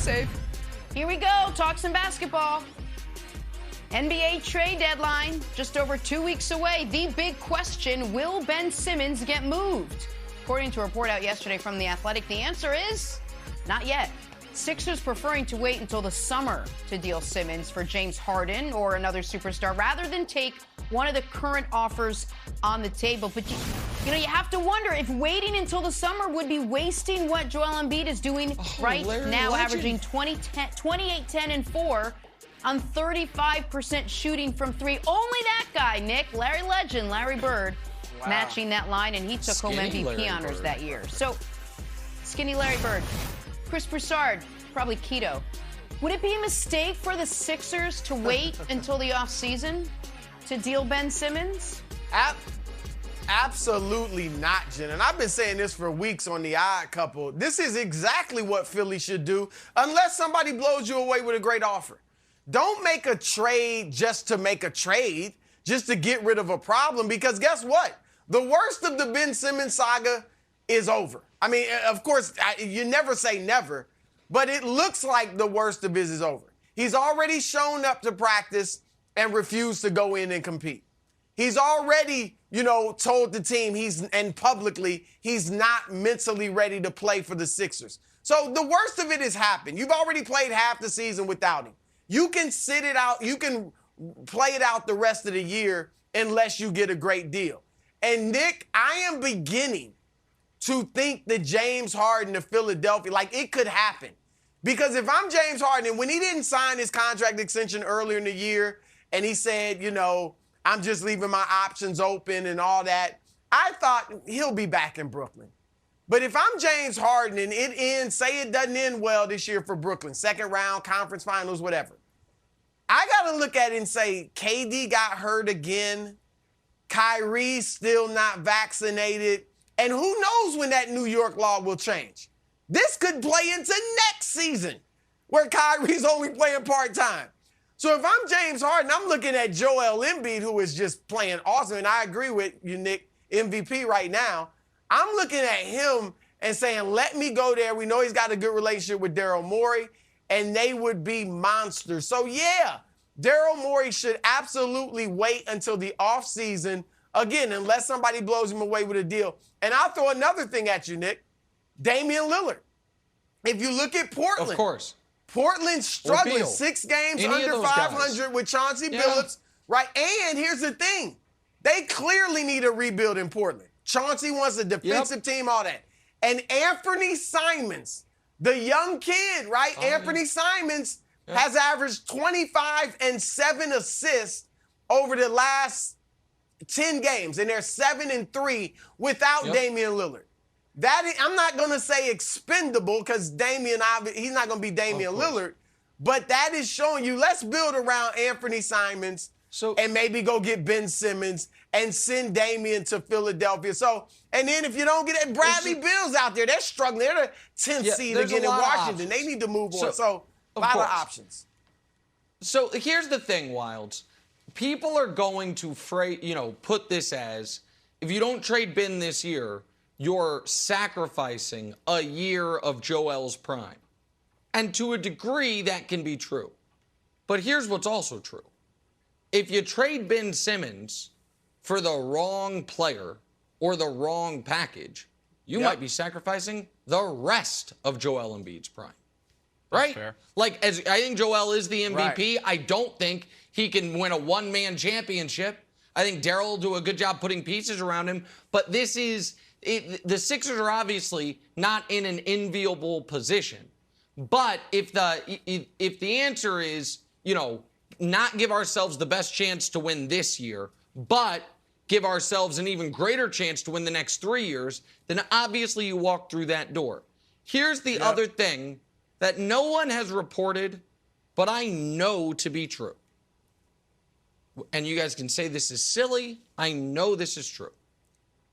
safe. Here we go. Talk some basketball. NBA trade deadline just over 2 weeks away. The big question, will Ben Simmons get moved? According to a report out yesterday from The Athletic, the answer is not yet. Sixers preferring to wait until the summer to deal Simmons for James Harden or another superstar rather than take one of the current offers on the table. But you have to wonder if waiting until the summer would be wasting what Joel Embiid is doing right now, averaging 28, 10, and 4 on 35% shooting from three. Only that guy, Nick, Larry Legend, Larry Bird, matching that line, and he took home MVP honors that year. So, skinny Larry Bird. Chris Broussard, probably keto. Would it be a mistake for the Sixers to wait until the offseason to deal Ben Simmons? Absolutely not, Jen. And I've been saying this for weeks on The Odd Couple. This is exactly what Philly should do unless somebody blows you away with a great offer. Don't make a trade just to make a trade, just to get rid of a problem, because guess what? The worst of the Ben Simmons saga is over. I mean, of course, you never say never, but it looks like the worst of his is over. He's already shown up to practice and refused to go in and compete. He's already, told the team and publicly he's not mentally ready to play for the Sixers. So the worst of it has happened. You've already played half the season without him. You can sit it out. You can play it out the rest of the year unless you get a great deal. And Nick, I am beginning to think that James Harden to Philadelphia, it could happen. Because if I'm James Harden, and when he didn't sign his contract extension earlier in the year, and he said, I'm just leaving my options open and all that, I thought he'll be back in Brooklyn. But if I'm James Harden and say it doesn't end well this year for Brooklyn, second round, conference finals, whatever, I got to look at it and say, KD got hurt again, Kyrie's still not vaccinated, and who knows when that New York law will change. This could play into next season where Kyrie's only playing part-time. So if I'm James Harden, I'm looking at Joel Embiid, who is just playing awesome, and I agree with you, Nick, MVP right now. I'm looking at him and saying, let me go there. We know he's got a good relationship with Daryl Morey, and they would be monsters. So, yeah, Daryl Morey should absolutely wait until the offseason, again, unless somebody blows him away with a deal. And I'll throw another thing at you, Nick. Damian Lillard. If you look at Portland. Of course. Portland's struggling 6 games under 500 with Chauncey Billups, right? And here's the thing. They clearly need a rebuild in Portland. Chauncey wants a defensive team, all that. And Anthony Simons, the young kid, right? Anthony Simons has averaged 25 and 7 assists over the last 10 games, and they're 7-3 without Damian Lillard. I'm not going to say expendable because he's not going to be Damian Lillard, but that is showing you, let's build around Anthony Simons and maybe go get Ben Simmons and send Damian to Philadelphia. So, and then if you don't get it, Bradley Beal's out there. They're struggling. They're the 10th seed again in Washington. They need to move on. So, a lot of options. So, here's the thing, Wilds. People are going to put this as, if you don't trade Ben this year, you're sacrificing a year of Joel's prime. And to a degree, that can be true. But here's what's also true. If you trade Ben Simmons for the wrong player or the wrong package, you might be sacrificing the rest of Joel Embiid's prime. Right? Fair. I think Joel is the MVP. Right. I don't think he can win a one-man championship. I think Daryl will do a good job putting pieces around him. But this is... the Sixers are obviously not in an enviable position. But if the answer is, not give ourselves the best chance to win this year, but give ourselves an even greater chance to win the next 3 years, then obviously you walk through that door. Here's the other thing that no one has reported, but I know to be true. And you guys can say this is silly. I know this is true.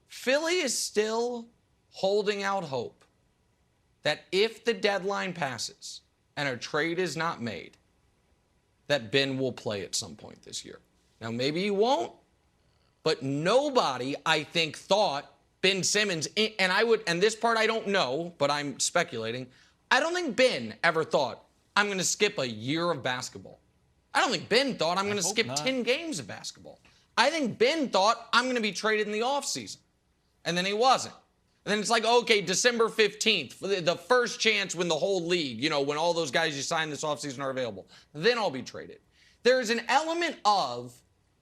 Philly is still holding out hope that if the deadline passes and a trade is not made, that Ben will play at some point this year. Now, maybe he won't, but nobody, I think, thought Ben Simmons, and this part I don't know, but I'm speculating, I don't think Ben ever thought, I'm going to skip a year of basketball. I don't think Ben thought I'm going to skip 10 games of basketball. I think Ben thought I'm going to be traded in the offseason. And then he wasn't. And then it's like, okay, December 15th, the first chance when the whole league, when all those guys you signed this offseason are available, then I'll be traded. There's an element of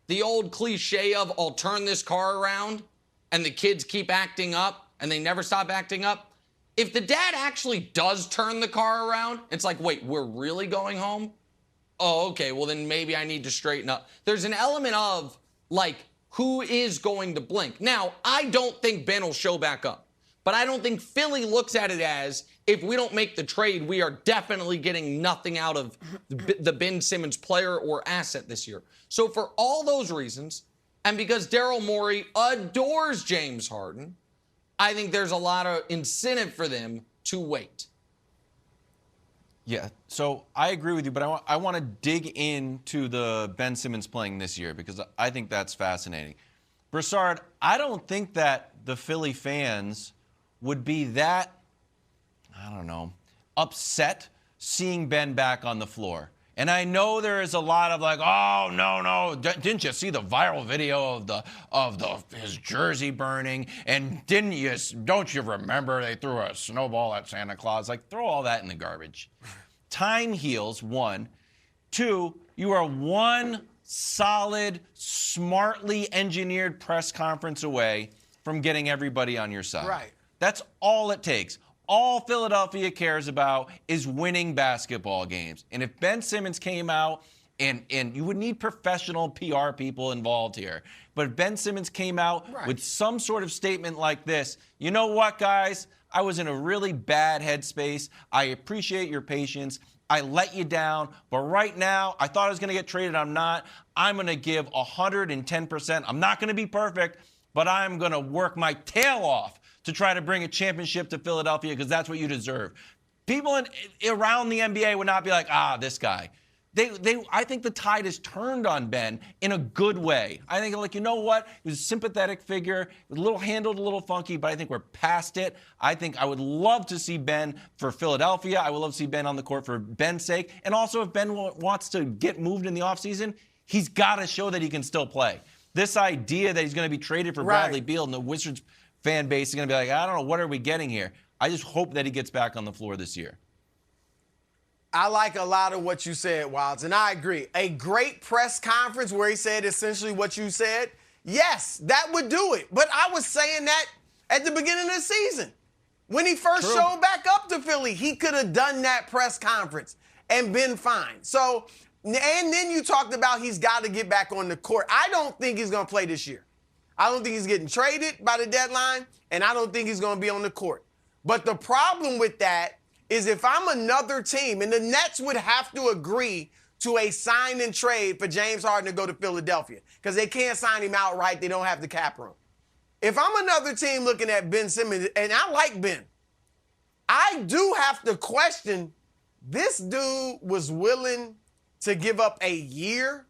the old cliche of I'll turn this car around and the kids keep acting up and they never stop acting up. If the dad actually does turn the car around, it's like, wait, we're really going home? Oh, okay, well then maybe I need to straighten up. There's an element of, like, who is going to blink? Now, I don't think Ben will show back up, but I don't think Philly looks at it as, if we don't make the trade, we are definitely getting nothing out of the Ben Simmons player or asset this year. So for all those reasons, and because Daryl Morey adores James Harden, I think there's a lot of incentive for them to wait. Yeah, so I agree with you, but I want to dig into the Ben Simmons playing this year because I think that's fascinating. Broussard, I don't think that the Philly fans would be that, I don't know, upset seeing Ben back on the floor. And I know there is a lot of like, oh, no, didn't you see the viral video of his jersey burning? And don't you remember they threw a snowball at Santa Claus? Like, throw all that in the garbage. Time heals, one. Two, you are one solid, smartly engineered press conference away from getting everybody on your side. Right. That's all it takes. All Philadelphia cares about is winning basketball games. And if Ben Simmons came out, and you would need professional PR people involved here, but if Ben Simmons came out with some sort of statement like this, you know what, guys? I was in a really bad headspace. I appreciate your patience. I let you down, but right now, I thought I was going to get traded. I'm not. I'm going to give 110%. I'm not going to be perfect, but I'm going to work my tail off to try to bring a championship to Philadelphia because that's what you deserve. People around the NBA would not be like, this guy. I think the tide has turned on Ben in a good way. I think, like, you know what? He was a sympathetic figure, handled a little funky, but I think we're past it. I think I would love to see Ben for Philadelphia. I would love to see Ben on the court for Ben's sake. And also, if Ben wants to get moved in the offseason, he's got to show that he can still play. This idea that he's going to be traded for Bradley Beal and the Wizards fan base is going to be like, I don't know, what are we getting here? I just hope that he gets back on the floor this year. I like a lot of what you said, Wilds, and I agree. A great press conference where he said essentially what you said, yes, that would do it. But I was saying that at the beginning of the season. When he first showed back up to Philly, he could have done that press conference and been fine. So, and then you talked about he's got to get back on the court. I don't think he's going to play this year. I don't think he's getting traded by the deadline, and I don't think he's going to be on the court. But the problem with that is if I'm another team, and the Nets would have to agree to a sign and trade for James Harden to go to Philadelphia because they can't sign him outright. They don't have the cap room. If I'm another team looking at Ben Simmons, and I like Ben, I do have to question, this dude was willing to give up a year,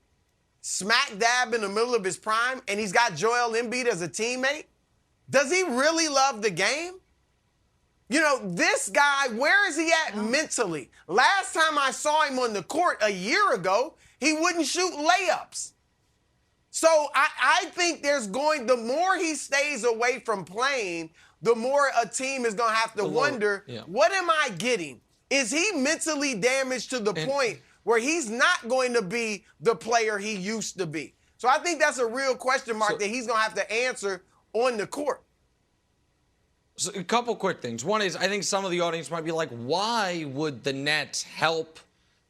smack dab in the middle of his prime, and he's got Joel Embiid as a teammate? Does he really love the game? You know, this guy, where is he at mentally? Last time I saw him on the court a year ago, he wouldn't shoot layups. So I think the more he stays away from playing, the more a team is going to have to wonder, what am I getting? Is he mentally damaged to the point where he's not going to be the player he used to be? So I think that's a real question mark that he's going to have to answer on the court. So a couple quick things. One is, I think some of the audience might be like, why would the Nets help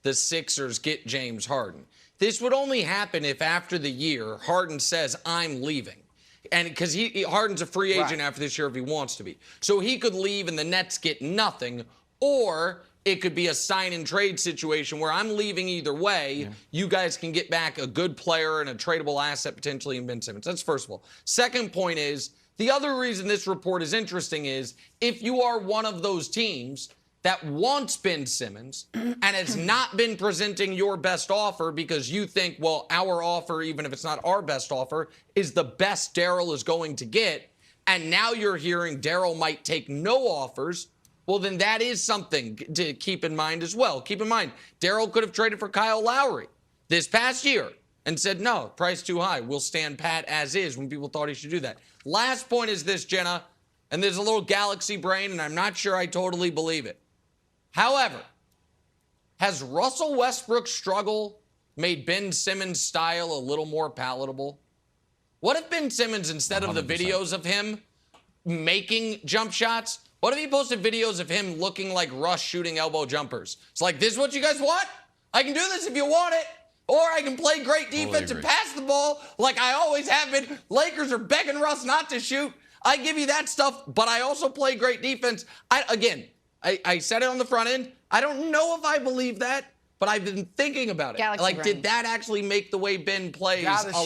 the Sixers get James Harden? This would only happen if after the year, Harden says, I'm leaving. And because Harden's a free agent after this year if he wants to be. So he could leave and the Nets get nothing, or it could be a sign and trade situation where I'm leaving either way. You guys can get back a good player and a tradable asset potentially in Ben Simmons. That's first of all. Second point is, the other reason this report is interesting is if you are one of those teams that wants Ben Simmons and has not been presenting your best offer because you think, well, our offer, even if it's not our best offer, is the best Daryl is going to get, and now you're hearing Daryl might take no offers, well, then that is something to keep in mind as well. Keep in mind, Daryl could have traded for Kyle Lowry this past year and said, no, price too high. We'll stand pat as is when people thought he should do that. Last point is this, Jenna, and there's a little galaxy brain, and I'm not sure I totally believe it. However, has Russell Westbrook's struggle made Ben Simmons' style a little more palatable? What if Ben Simmons, instead of the 100%. videos of him making jump shots, what if he posted videos of him looking like Russ shooting elbow jumpers? It's like, this is what you guys want? I can do this if you want it. Or I can play great defense and pass the ball like I always have been. Lakers are begging Russ not to shoot. I give you that stuff, but I also play great defense. I said it on the front end. I don't know if I believe that, but I've been thinking about it. Galaxy like, brain. did that actually make the way Ben plays Gotta a